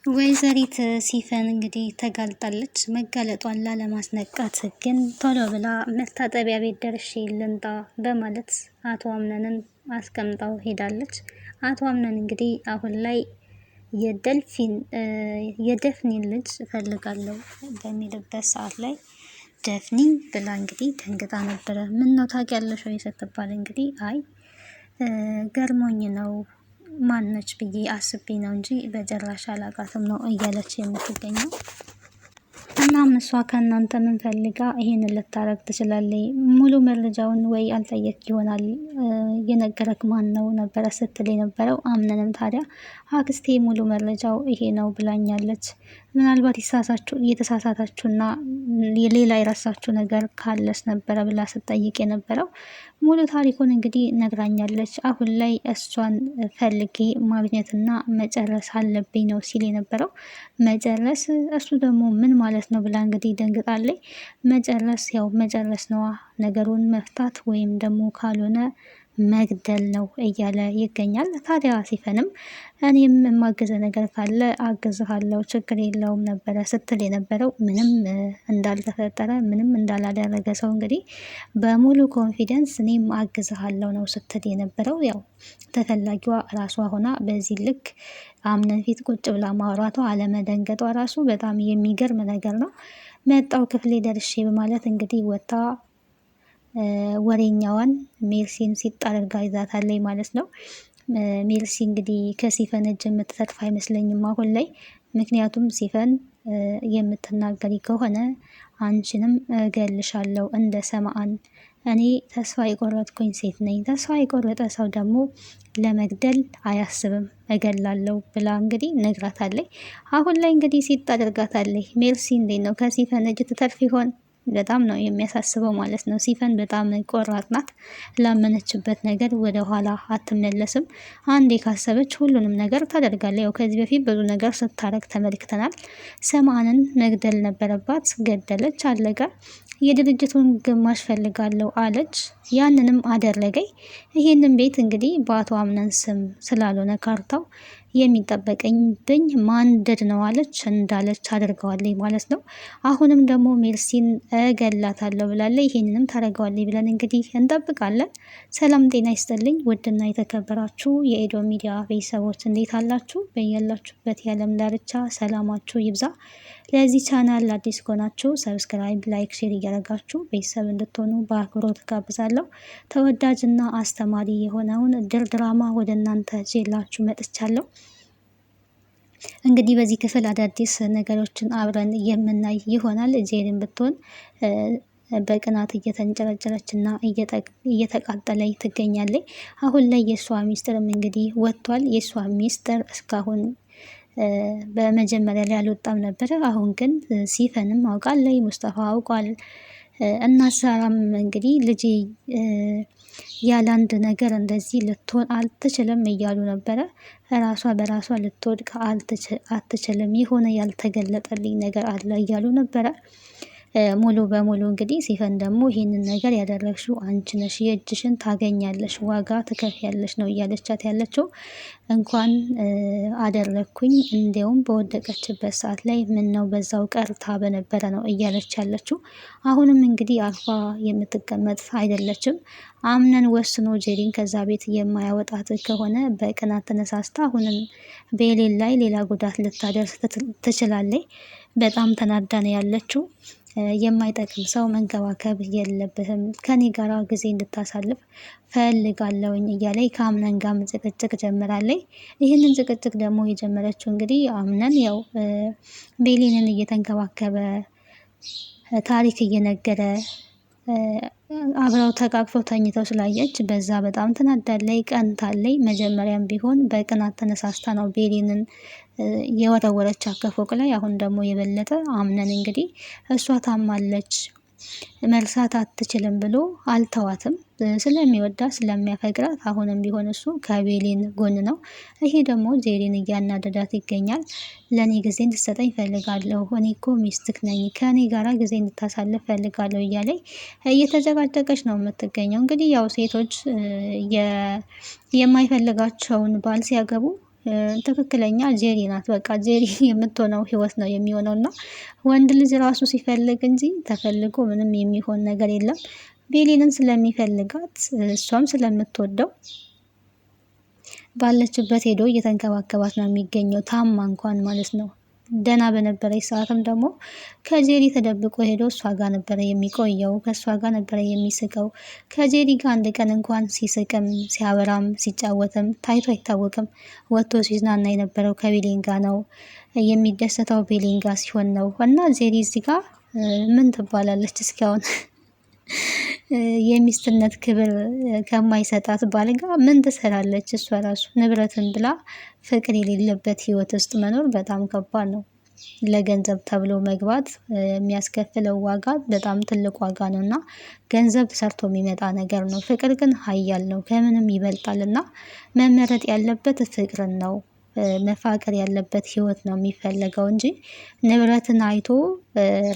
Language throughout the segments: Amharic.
ወይዘሪት ሲፈን እንግዲህ ተጋልጣለች። መጋለጧን ላለማስነቃት ግን ቶሎ ብላ መታጠቢያ ቤት ደርሼ ልምጣ በማለት አቶ አምነንን አስቀምጣው ሄዳለች። አቶ አምነን እንግዲህ አሁን ላይ የደፍኒን ልጅ እፈልጋለሁ በሚልበት ሰዓት ላይ ደፍኒን ብላ እንግዲህ ደንግጣ ነበረ። ምን ነው ታውቂያለሽ ወይ ስትባል እንግዲህ አይ ገርሞኝ ነው ማነች ብዬ አስቤ ነው እንጂ በጭራሽ አላቃትም ነው እያለች የምትገኘው። እናም እሷ ከእናንተ ምን ፈልጋ ይሄንን ልታረግ ትችላለች? ሙሉ መረጃውን ወይ አልጠየቅ ይሆናል የነገረክ ማን ነው ነበረ ስትል የነበረው። አምነንም ታዲያ አክስቴ ሙሉ መረጃው ይሄ ነው ብላኛለች። ምናልባት የተሳሳታችሁና ሌላ የረሳችሁ ነገር ካለስ ነበረ ብላ ስትጠይቅ የነበረው። ሙሉ ታሪኩን እንግዲህ ነግራኛለች። አሁን ላይ እሷን ፈልጌ ማግኘትና መጨረስ አለብኝ ነው ሲል የነበረው። መጨረስ እሱ ደግሞ ምን ማለት ነው ብላ እንግዲህ ደንግጣለች። መጨረስ ያው መጨረስ ነዋ፣ ነገሩን መፍታት ወይም ደግሞ ካልሆነ መግደል ነው እያለ ይገኛል። ታዲያ ሲፈንም እኔም የማገዘ ነገር ካለ አግዝሃለሁ ችግር የለውም ነበረ ስትል የነበረው። ምንም እንዳልተፈጠረ ምንም እንዳላደረገ ሰው እንግዲህ በሙሉ ኮንፊደንስ እኔም አግዝሃለሁ ነው ስትል የነበረው። ያው ተፈላጊዋ ራሷ ሆና በዚህ ልክ አምነን ፊት ቁጭ ብላ ማውራቷ አለመደንገጧ ራሱ በጣም የሚገርም ነገር ነው። መጣው ክፍሌ ደርሼ በማለት እንግዲህ ወጣ ወሬኛዋን ሜርሲን ሲጥ አድርጋ ይዛታለች ማለት ነው። ሜርሲ እንግዲህ ከሲፈን እጅ የምትተርፍ አይመስለኝም አሁን ላይ። ምክንያቱም ሲፈን የምትናገሪ ከሆነ አንቺንም እገልሻለሁ እንደ ሰማአን። እኔ ተስፋ የቆረጥኩኝ ሴት ነኝ። ተስፋ የቆረጠ ሰው ደግሞ ለመግደል አያስብም፣ እገላለሁ ብላ እንግዲህ ነግራታለች። አሁን ላይ እንግዲህ ሲጥ አድርጋታለች። ሜርሲ እንዴት ነው ከሲፈን እጅ ትተርፍ ይሆን? በጣም ነው የሚያሳስበው ማለት ነው። ሲፈን በጣም ቆራጥ ናት። ላመነችበት ነገር ወደ ኋላ አትመለስም። አንዴ ካሰበች ሁሉንም ነገር ታደርጋለች። ያው ከዚህ በፊት ብዙ ነገር ስታረግ ተመልክተናል። ሰማንን መግደል ነበረባት፣ ገደለች፣ አለቀ። የድርጅቱን ግማሽ ፈልጋለሁ አለች፣ ያንንም አደረገኝ። ይሄንን ቤት እንግዲህ በአቶ አምነን ስም ስላልሆነ ካርታው የሚጠበቀኝ ማንደድ ነው አለች። እንዳለች አድርገዋለች ማለት ነው። አሁንም ደግሞ ሜርሲን እገላታለሁ ብላለች። ይሄንንም ታደርገዋለች ብለን እንግዲህ እንጠብቃለን። ሰላም ጤና ይስጥልኝ ውድና የተከበራችሁ የኤዶ ሚዲያ ቤተሰቦች እንዴት አላችሁ? በያላችሁበት የዓለም ዳርቻ ሰላማችሁ ይብዛ። ለዚህ ቻናል አዲስ ከሆናችሁ ሰብስክራይብ፣ ላይክ፣ ሼር እያደረጋችሁ ቤተሰብ እንድትሆኑ በአክብሮት ጋብዛለሁ። ተወዳጅና አስተማሪ የሆነውን ድራማ ወደ እናንተ ይዤላችሁ መጥቻለሁ። እንግዲህ በዚህ ክፍል አዳዲስ ነገሮችን አብረን የምናይ ይሆናል። ጄሪን ብትሆን በቅናት እየተንጨረጨረች እና እየተቃጠለች ትገኛለች። አሁን ላይ የእሷ ሚስጥርም እንግዲህ ወጥቷል። የእሷ ሚስጥር እስካሁን በመጀመሪያ ላይ አልወጣም ነበረ። አሁን ግን ሲፈንም አውቃለች፣ ሙስጠፋ አውቋል። እና ሳራም እንግዲህ ልጄ ያለ አንድ ነገር እንደዚህ ልትሆን አልትችልም እያሉ ነበረ። ራሷ በራሷ ልትወድቅ አትችልም፣ የሆነ ያልተገለጠልኝ ነገር አለ እያሉ ነበረ። ሙሉ በሙሉ እንግዲህ ሲፈን ደግሞ ይህንን ነገር ያደረግሽው አንቺ ነሽ፣ የእጅሽን ታገኛለሽ፣ ዋጋ ትከፍያለሽ ነው እያለቻት ያለችው። እንኳን አደረግኩኝ እንዲያውም በወደቀችበት ሰዓት ላይ ምን ነው በዛው ቀርታ በነበረ ነው እያለች ያለችው። አሁንም እንግዲህ አርፋ የምትቀመጥ አይደለችም። አምነን ወስኖ ጄሪን ከዛ ቤት የማያወጣት ከሆነ በቅናት ተነሳስታ አሁንም በሌላ ላይ ሌላ ጉዳት ልታደርስ ትችላለች። በጣም ተናዳ ነው ያለችው። የማይጠቅም ሰው መንከባከብ የለብህም፣ ከኔ ጋራ ጊዜ እንድታሳልፍ ፈልጋለሁኝ እያለች ከአምነን ጋር ጭቅጭቅ ጀምራለች። ይህንን ጭቅጭቅ ደግሞ የጀመረችው እንግዲህ አምነን ያው ቤሊንን እየተንከባከበ ታሪክ እየነገረ አብረው ተቃቅፈው ተኝተው ስላየች በዛ በጣም ትናዳለች፣ ቀንታለች። መጀመሪያም ቢሆን በቅናት ተነሳስታ ነው ቤሊንን የወረወረች ከፎቅ ላይ። አሁን ደግሞ የበለጠ አምነን እንግዲህ እሷ ታማለች መርሳት አትችልም ብሎ አልተዋትም። ስለሚወዳት ስለሚያፈቅራት አሁንም ቢሆን እሱ ከቤሊን ጎን ነው። ይሄ ደግሞ ጄሪን እያናደዳት ይገኛል። ለእኔ ጊዜ እንድትሰጠኝ ፈልጋለሁ፣ እኔ እኮ ሚስትክ ነኝ፣ ከእኔ ጋራ ጊዜ እንድታሳልፍ ፈልጋለሁ እያለኝ እየተጨቃጨቀች ነው የምትገኘው። እንግዲህ ያው ሴቶች የማይፈልጋቸውን ባል ሲያገቡ ትክክለኛ ጄሪ ናት። በቃ ጄሪ የምትሆነው ህይወት ነው የሚሆነው እና ወንድ ልጅ ራሱ ሲፈልግ እንጂ ተፈልጎ ምንም የሚሆን ነገር የለም። ቤሊንን ስለሚፈልጋት እሷም ስለምትወደው ባለችበት ሄዶ እየተንከባከባት ነው የሚገኘው፣ ታማ እንኳን ማለት ነው። ደህና በነበረች ሰዓትም ደግሞ ከጄሪ ተደብቆ ሄዶ እሷ ጋር ነበረ የሚቆየው፣ ከእሷ ጋር ነበረ የሚስቀው። ከጄሪ ጋር አንድ ቀን እንኳን ሲስቅም ሲያወራም ሲጫወትም ታይቶ አይታወቅም። ወጥቶ ሲዝናና የነበረው ከቤሌን ጋር ነው። የሚደሰተው ቤሌን ጋር ሲሆን ነው። እና ጄሪ እዚህ ጋር ምን ትባላለች እስካሁን? የሚስትነት ክብር ከማይሰጣት ባል ጋር ምን ትሰራለች? እሷ ራሱ ንብረትን ብላ ፍቅር የሌለበት ህይወት ውስጥ መኖር በጣም ከባድ ነው። ለገንዘብ ተብሎ መግባት የሚያስከፍለው ዋጋ በጣም ትልቅ ዋጋ ነው እና ገንዘብ ሰርቶ የሚመጣ ነገር ነው። ፍቅር ግን ኃያል ነው፣ ከምንም ይበልጣል እና መመረጥ ያለበት ፍቅርን ነው። መፋቀር ያለበት ህይወት ነው የሚፈለገው እንጂ ንብረትን አይቶ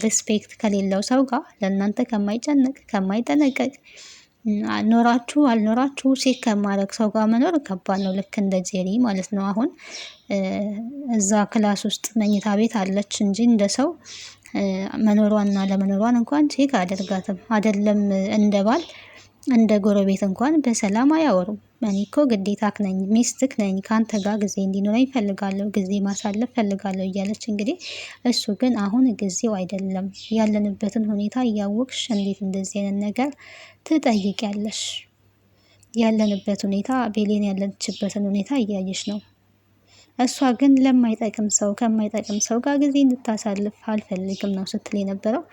ሪስፔክት ከሌለው ሰው ጋር ለእናንተ ከማይጨነቅ ከማይጠነቀቅ ኖራችሁ አልኖራችሁ ሴት ከማድረግ ሰው ጋር መኖር ከባድ ነው። ልክ እንደ ጄሪ ማለት ነው። አሁን እዛ ክላስ ውስጥ መኝታ ቤት አለች እንጂ እንደ ሰው መኖሯንና ለመኖሯን እንኳን ቼክ አያደርጋትም። አይደለም እንደ ባል እንደ ጎረቤት እንኳን በሰላም አያወሩም። እኔ እኮ ግዴታክ ነኝ፣ ሚስትክ ነኝ፣ ከአንተ ጋር ጊዜ እንዲኖረኝ እፈልጋለሁ፣ ጊዜ ማሳለፍ እፈልጋለሁ እያለች እንግዲህ እሱ ግን አሁን ጊዜው አይደለም፣ ያለንበትን ሁኔታ እያወቅሽ እንዴት እንደዚህ አይነት ነገር ትጠይቂያለሽ? ያለንበት ሁኔታ ቤሌን ያለችበትን ሁኔታ እያየሽ ነው። እሷ ግን ለማይጠቅም ሰው ከማይጠቅም ሰው ጋር ጊዜ እንድታሳልፍ አልፈልግም ነው ስትል የነበረው።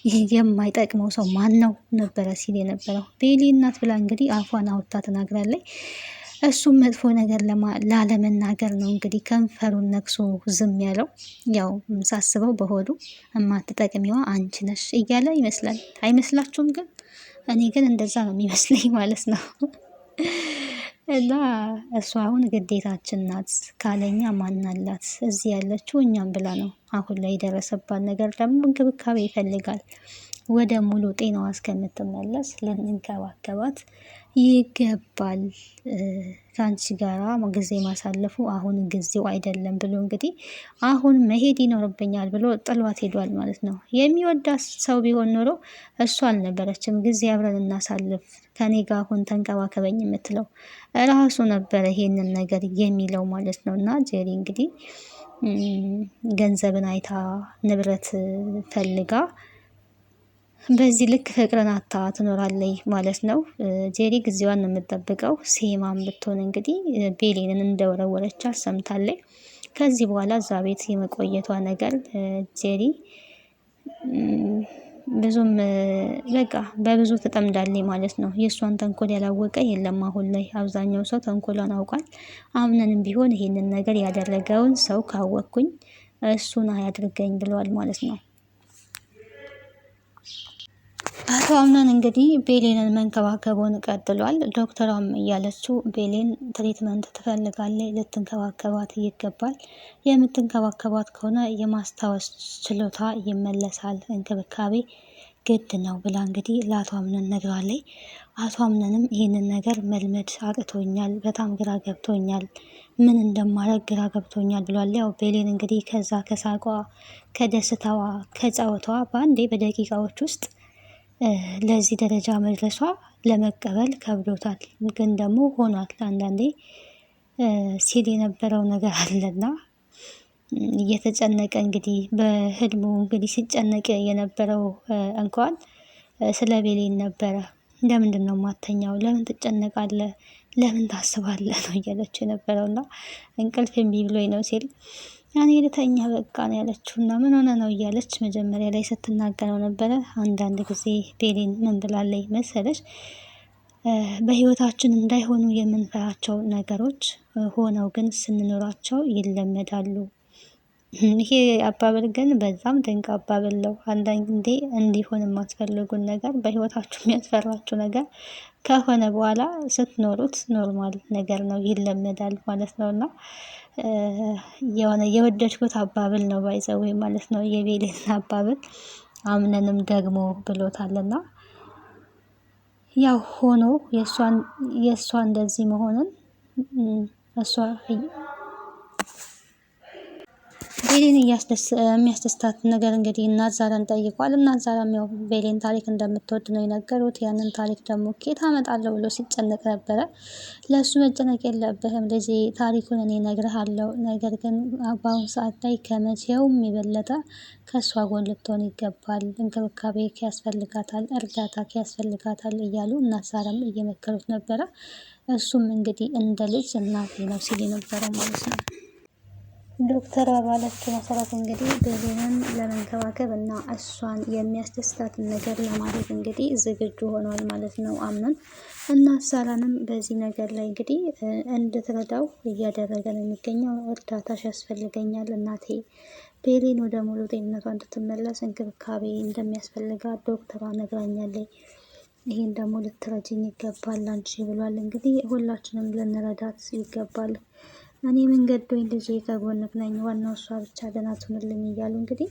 ይህ የማይጠቅመው ሰው ማን ነው ነበረ ሲል የነበረው። ቤሊ እናት ብላ እንግዲህ አፏን አውጥታ ተናግራለች። እሱም መጥፎ ነገር ላለመናገር ነው እንግዲህ ከንፈሩን ነክሶ ዝም ያለው። ያው ሳስበው በሆዱ እማትጠቅሚዋ አንቺ ነሽ እያለ ይመስላል። አይመስላችሁም? ግን እኔ ግን እንደዛ ነው የሚመስለኝ ማለት ነው። እና እሷ አሁን ግዴታችን ናት፣ ካለኛ ማናላት? እዚህ ያለችው እኛም ብላ ነው። አሁን ላይ የደረሰባት ነገር ደግሞ እንክብካቤ ይፈልጋል። ወደ ሙሉ ጤናዋ እስከምትመለስ ልንንከባከባት ይገባል። ከአንቺ ጋራ ጊዜ ማሳለፉ አሁን ጊዜው አይደለም ብሎ እንግዲህ አሁን መሄድ ይኖርብኛል ብሎ ጥሏት ሄዷል ማለት ነው። የሚወዳት ሰው ቢሆን ኖሮ እሷ አልነበረችም ጊዜ አብረን እናሳልፍ ከኔ ጋር አሁን ተንከባከበኝ የምትለው ራሱ ነበረ ይሄንን ነገር የሚለው ማለት ነው። እና ጄሪ እንግዲህ ገንዘብን አይታ ንብረት ፈልጋ በዚህ ልክ ፍቅርን አታ ትኖራለች ማለት ነው። ጄሪ ጊዜዋን ነው የምትጠብቀው። ሴማን ብትሆን እንግዲህ ቤሌንን እንደወረወረቻት ሰምታለች። ከዚህ በኋላ እዛ ቤት የመቆየቷ ነገር ጄሪ ብዙም በቃ በብዙ ተጠምዳለች ማለት ነው። የእሷን ተንኮል ያላወቀ የለም አሁን ላይ። አብዛኛው ሰው ተንኮሏን አውቋል። አምነንም ቢሆን ይሄንን ነገር ያደረገውን ሰው ካወቅኩኝ እሱን አያድርገኝ ብለዋል ማለት ነው። አቶ አምናን እንግዲህ ቤሌንን መንከባከቡን ቀጥሏል። ዶክተሯም እያለችው ቤሌን ትሪትመንት ትፈልጋለች፣ ልትንከባከባት ይገባል። የምትንከባከባት ከሆነ የማስታወስ ችሎታ ይመለሳል፣ እንክብካቤ ግድ ነው ብላ እንግዲህ ለአቶ አምነን ነግሯለች። አቶ አምነንም ይህንን ነገር መልመድ አቅቶኛል፣ በጣም ግራ ገብቶኛል፣ ምን እንደማደርግ ግራ ገብቶኛል ብሏል። ያው ቤሌን እንግዲህ ከዛ ከሳቋ ከደስታዋ ከጫወታዋ በአንዴ በደቂቃዎች ውስጥ ለዚህ ደረጃ መድረሷ ለመቀበል ከብዶታል። ግን ደግሞ ሆኗል። አንዳንዴ ሲል የነበረው ነገር አለና እየተጨነቀ እንግዲህ በህልሙ እንግዲህ ሲጨነቅ የነበረው እንኳን ስለ ቤሌን ነበረ። ለምንድን ነው የማተኛው? ለምን ትጨነቃለህ? ለምን ታስባለህ? ነው እያለች የነበረውና እንቅልፍ እምቢ ብሎኝ ነው ሲል እኔ ልተኛ በቃ ነው ያለችው። እና ምን ሆነ ነው እያለች መጀመሪያ ላይ ስትናገረው ነበረ። አንዳንድ ጊዜ ቤሌን ምን ብላለች መሰለች? በህይወታችን እንዳይሆኑ የምንፈራቸው ነገሮች ሆነው ግን ስንኖራቸው ይለመዳሉ። ይሄ አባብል ግን በጣም ድንቅ አባብል ነው። አንዳንዴ እንዲሆን የማትፈልጉን ነገር በህይወታችሁ የሚያስፈራችሁ ነገር ከሆነ በኋላ ስትኖሩት ኖርማል ነገር ነው፣ ይለመዳል ማለት ነው። እና የሆነ የወደድኩት አባብል ነው ባይዘው ማለት ነው የቤሌን አባብል። አምነንም ደግሞ ብሎታልና ያው ሆኖ የእሷ እንደዚህ መሆንን እሷ ቤሌን የሚያስደስታት ነገር እንግዲህ እናት ዛራን ጠይቋል። እናት ዛራም ያው ቤሌን ታሪክ እንደምትወድ ነው የነገሩት። ያንን ታሪክ ደግሞ ኬት አመጣለሁ ብሎ ሲጨነቅ ነበረ። ለእሱ መጨነቅ የለብህም ልጄ፣ ታሪኩን እኔ እነግርሃለሁ። ነገር ግን በአሁኑ ሰዓት ላይ ከመቼውም የበለጠ ከእሷ ጎን ልትሆን ይገባል። እንክብካቤ ያስፈልጋታል፣ እርዳታ ያስፈልጋታል እያሉ እናት ዛራም እየመከሩት ነበረ። እሱም እንግዲህ እንደ ልጅ እናቴ ነው ሲል የነበረው ማለት ነው። ዶክተሯ ባለችው መሰረት እንግዲህ ቤሌንን ለመንከባከብ እና እሷን የሚያስደስታትን ነገር ለማድረግ እንግዲህ ዝግጁ ሆኗል ማለት ነው አምነን። እና ሳራንም በዚህ ነገር ላይ እንግዲህ እንድትረዳው እያደረገ ነው የሚገኘው። እርዳታሽ ያስፈልገኛል እናቴ፣ ቤሌን ወደ ሙሉ ጤንነቷ እንድትመለስ እንክብካቤ እንደሚያስፈልጋት ዶክተሯ ነግራኛለች። ይህን ደግሞ ልትረጅኝ ይገባል አንቺ ብሏል። እንግዲህ ሁላችንም ልንረዳት ይገባል። እኔ መንገዶኝ ልጄ ከጎንህ ነኝ፣ ዋናው እሷ ብቻ ደህና ትሁንልኝ እያሉ እንግዲህ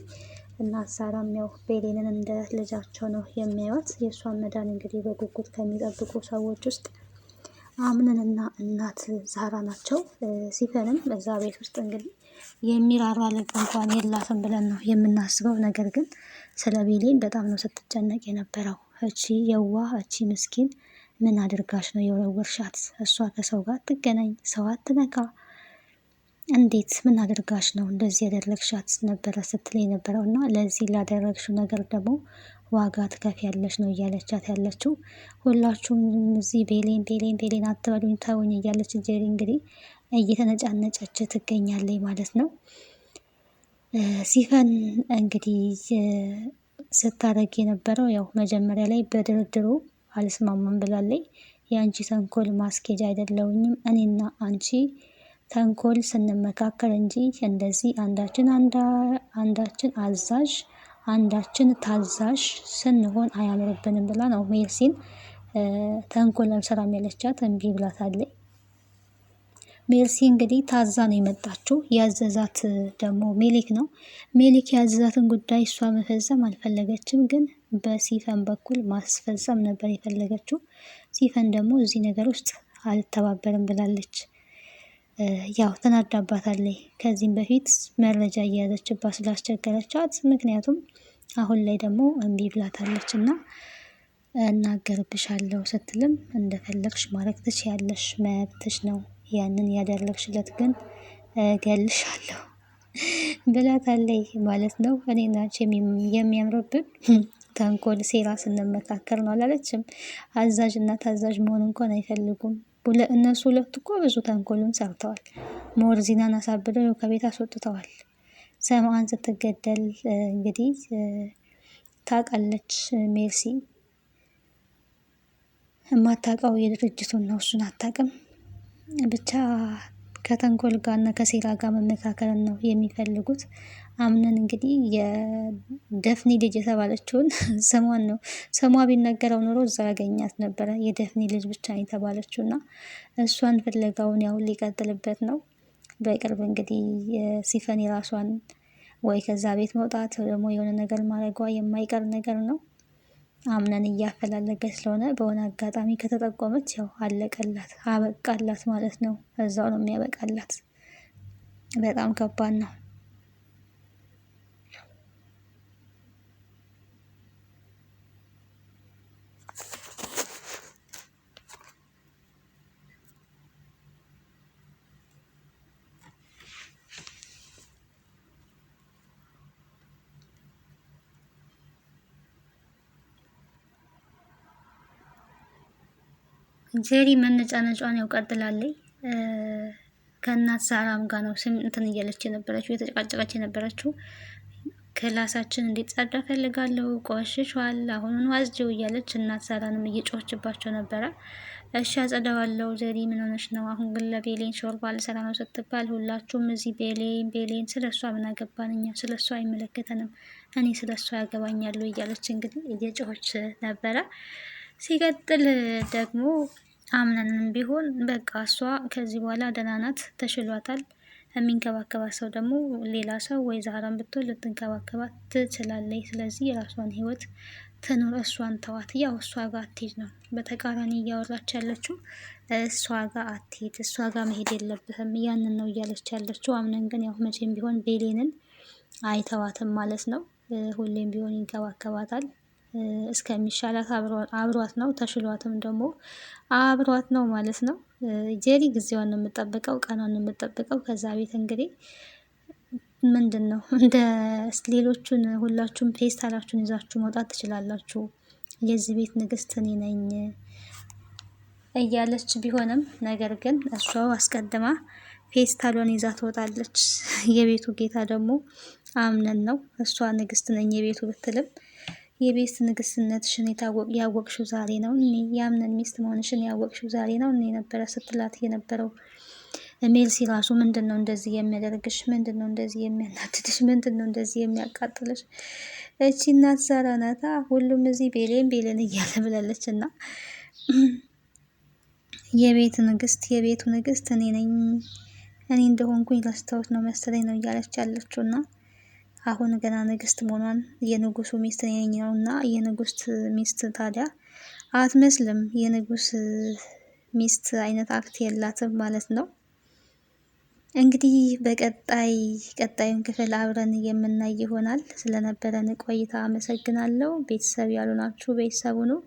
እናት ዛራም ያው ቤሌንን እንደ ልጃቸው ነው የሚያዩት። የእሷን መዳን እንግዲህ በጉጉት ከሚጠብቁ ሰዎች ውስጥ አምነንና እናት ዛራ ናቸው። ሲፈንም በዛ ቤት ውስጥ እንግዲህ የሚራራ ልብ እንኳን የላትም ብለን ነው የምናስበው። ነገር ግን ስለ ቤሌን በጣም ነው ስትጨነቅ የነበረው። እቺ የዋህ እቺ ምስኪን ምን አድርጋሽ ነው የወረወርሻት? እሷ ከሰው ጋር ትገናኝ፣ ሰው አትነካ፣ እንዴት ምን አድርጋሽ ነው እንደዚህ ያደረግሻት ነበረ ስትል የነበረው። እና ለዚህ ላደረግሽው ነገር ደግሞ ዋጋ ትከፍያለሽ ነው እያለቻት ያለችው። ሁላችሁም እዚህ ቤሌን ቤሌን ቤሌን አትበሉኝ ተውኝ እያለች ጄሪ እንግዲህ እየተነጫነጨች ትገኛለች ማለት ነው። ሲፈን እንግዲህ ስታደርግ የነበረው ያው መጀመሪያ ላይ በድርድሩ አልስማማም ብላለች። የአንቺ ተንኮል ማስኬጅ አይደለውኝም፣ እኔና አንቺ ተንኮል ስንመካከል እንጂ እንደዚህ አንዳችን አዛዥ አንዳችን ታዛዥ ስንሆን አያምርብንም ብላ ነው ሜርሲን ተንኮል አልሰራም ያለቻት። እምቢ ብላታለች። ሜርሲ እንግዲህ ታዛ ነው የመጣችው። ያዘዛት ደግሞ ሜሊክ ነው። ሜሊክ ያዘዛትን ጉዳይ እሷ መፈጸም አልፈለገችም፣ ግን በሲፈን በኩል ማስፈጸም ነበር የፈለገችው። ሲፈን ደግሞ እዚህ ነገር ውስጥ አልተባበርም ብላለች። ያው ተናዳባታለች። ከዚህም በፊት መረጃ እየያዘችባት ስላስቸገረቻት፣ ምክንያቱም አሁን ላይ ደግሞ እምቢ ብላታለች እና እናገርብሻለሁ ስትልም እንደፈለግሽ ማድረግ ትችያለሽ፣ መብትሽ ነው፣ ያንን ያደረግሽለት ግን እገልሻለሁ ብላታለች ማለት ነው። እኔና አንቺ የሚያምርብን ተንኮል ሴራ ስንመካከር ነው አላለችም። አዛዥ እና ታዛዥ መሆን እንኳን አይፈልጉም። እነሱ ሁለቱ እኮ ብዙ ተንኮሉን ሰርተዋል። ሞርዚናን አሳብደው ከቤት አስወጥተዋል። ሰምአን ስትገደል እንግዲህ ታውቃለች ሜርሲ። የማታውቀው የድርጅቱን ነው፣ እሱን አታውቅም። ብቻ ከተንኮል ጋር እና ከሴራ ጋር መመካከልን ነው የሚፈልጉት። አምነን እንግዲህ የደፍኒ ልጅ የተባለችውን ስሟን ነው ስሟ ቢነገረው ኖሮ እዛ ያገኛት ነበረ። የደፍኒ ልጅ ብቻ የተባለችው እና እሷን ፍለጋውን ያው ሊቀጥልበት ነው። በቅርብ እንግዲህ ሲፈን የራሷን ወይ ከዛ ቤት መውጣት ደግሞ የሆነ ነገር ማድረጓ የማይቀር ነገር ነው። አምነን እያፈላለገች ስለሆነ በሆነ አጋጣሚ ከተጠቆመች ያው አለቀላት፣ አበቃላት ማለት ነው። እዛው ነው የሚያበቃላት። በጣም ከባድ ነው። ጄሪ መነጫነጯን ያው ቀጥላለች። ከእናት ዛራም ጋር ነው እንትን እያለች የነበረችው የተጨቃጨቀች የነበረችው። ክላሳችን እንዲጸዳ ፈልጋለሁ፣ ቆሽሿል፣ አሁኑን ዋዝጂው እያለች እናት ዛራንም እየጮኸችባቸው ነበረ። እሺ አጸዳዋለሁ። ጄሪ ምን ሆነች ነው? አሁን ግን ለቤሌን ሾርባ ልሰራ ነው ስትባል ሁላችሁም እዚህ ቤሌን ቤሌን፣ ስለ እሷ ምን አገባን እኛ፣ ስለ እሷ አይመለከተንም፣ እኔ ስለ እሷ ያገባኛሉ እያለች እንግዲህ እየጮኸች ነበረ። ሲቀጥል ደግሞ አምነንም ቢሆን በቃ እሷ ከዚህ በኋላ ደህና ናት፣ ተሽሏታል። የሚንከባከባት ሰው ደግሞ ሌላ ሰው ወይ ዛራን ብትሆን ልትንከባከባት ትችላለች። ስለዚህ የራሷን ህይወት ትኑር፣ እሷን ተዋት። ያው እሷ ጋር አትሄድ ነው በተቃራኒ እያወራች ያለችው። እሷ ጋር አትሄድ፣ እሷ ጋር መሄድ የለብህም ያንን ነው እያለች ያለችው። አምነን ግን ያው መቼም ቢሆን ቤሌንን አይተዋትም ማለት ነው። ሁሌም ቢሆን ይንከባከባታል። እስከሚሻላት አብሯት ነው፣ ተሽሏትም ደግሞ አብሯት ነው ማለት ነው። ጄሪ ጊዜዋን ነው የምጠብቀው፣ ቀኗን ነው የምጠብቀው። ከዛ ቤት እንግዲህ ምንድን ነው እንደ ሌሎቹን ሁላችሁም ፌስታላችሁን ይዛችሁ መውጣት ትችላላችሁ፣ የዚህ ቤት ንግስት እኔ ነኝ እያለች ቢሆንም ነገር ግን እሷ አስቀድማ ፌስታሏን ይዛ ትወጣለች። የቤቱ ጌታ ደግሞ አምነን ነው እሷ ንግስት ነኝ የቤቱ ብትልም የቤት ንግስትነትሽን ያወቅሽው ዛሬ ነው፣ የአምነን ሚስት መሆንሽን ያወቅሽው ዛሬ ነው እኔ ነበረ ስትላት የነበረው። ሜልሲ ራሱ ምንድን ነው እንደዚህ የሚያደርግሽ? ምንድን ነው እንደዚህ የሚያናድድሽ? ምንድን ነው እንደዚህ የሚያቃጥልሽ? እቺ እናት ዛራ ናታ። ሁሉም እዚህ ቤሌን ቤሌን እያለ ብላለች። እና የቤቱ ንግስት እኔ ነኝ፣ እኔ እንደሆንኩኝ ረስተውት ነው መሰለኝ ነው እያለች ያለችው። እና አሁን ገና ንግስት መሆኗን የንጉሱ ሚስት ነኝ ነው። እና የንጉስ ሚስት ታዲያ አትመስልም። የንጉስ ሚስት አይነት አክት የላትም ማለት ነው። እንግዲህ ቀጣዩን ክፍል አብረን የምናይ ይሆናል። ስለነበረን ቆይታ አመሰግናለሁ። ቤተሰብ ያልሆናችሁ ቤተሰቡ ነው።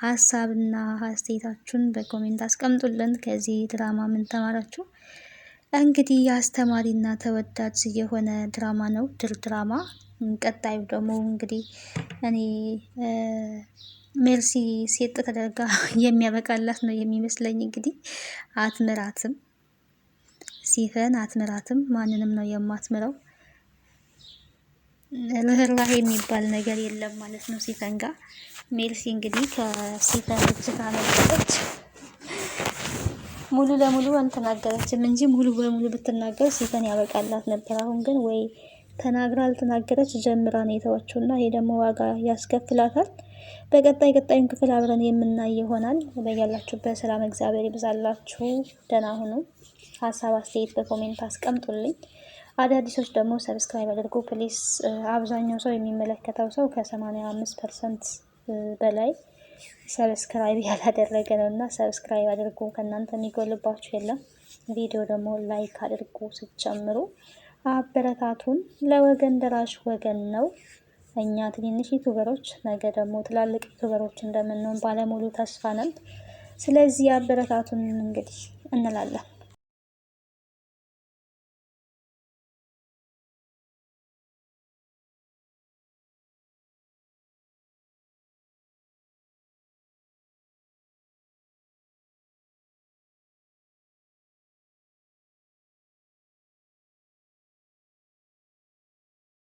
ሀሳብና አስተያየታችሁን በኮሜንት አስቀምጡልን። ከዚህ ድራማ ምን ተማራችሁ? እንግዲህ አስተማሪና ተወዳጅ የሆነ ድራማ ነው፣ ድር ድራማ። ቀጣዩ ደግሞ እንግዲህ እኔ ሜርሲ ሴት ተደርጋ የሚያበቃላት ነው የሚመስለኝ። እንግዲህ አትምራትም፣ ሲፈን አትምራትም፣ ማንንም ነው የማትምረው። ርህራሄ የሚባል ነገር የለም ማለት ነው ሲፈን ጋር። ሜርሲ እንግዲህ ከሲፈን እጅ ካመለጠች ሙሉ ለሙሉ አልተናገረችም እንጂ ሙሉ በሙሉ ብትናገር ሲፈን ያበቃላት ነበር። አሁን ግን ወይ ተናግራ አልተናገረች ጀምራ ነው የተወችው እና ይሄ ደግሞ ዋጋ ያስከፍላታል። ቀጣዩን ክፍል አብረን የምናይ ይሆናል። በያላችሁበት ሰላም እግዚአብሔር ይብዛላችሁ። ደህና ሁኑ። ሀሳብ አስተያየት በኮሜንት አስቀምጡልኝ። አዳዲሶች ደግሞ ሰብስክራይብ አድርጉ ፕሊስ። አብዛኛው ሰው የሚመለከተው ሰው ከ85% በላይ ሰብስክራይብ ያላደረገ ነው እና ሰብስክራይብ አድርጉ። ከእናንተ የሚጎልባችሁ የለም። ቪዲዮ ደግሞ ላይክ አድርጉ ስትጨምሩ አበረታቱን። ለወገን ደራሽ ወገን ነው። እኛ ትንንሽ ዩቱበሮች ነገ ደግሞ ትላልቅ ዩቱበሮች እንደምንሆን ባለሙሉ ተስፋ ነን። ስለዚህ አበረታቱን እንግዲህ እንላለን።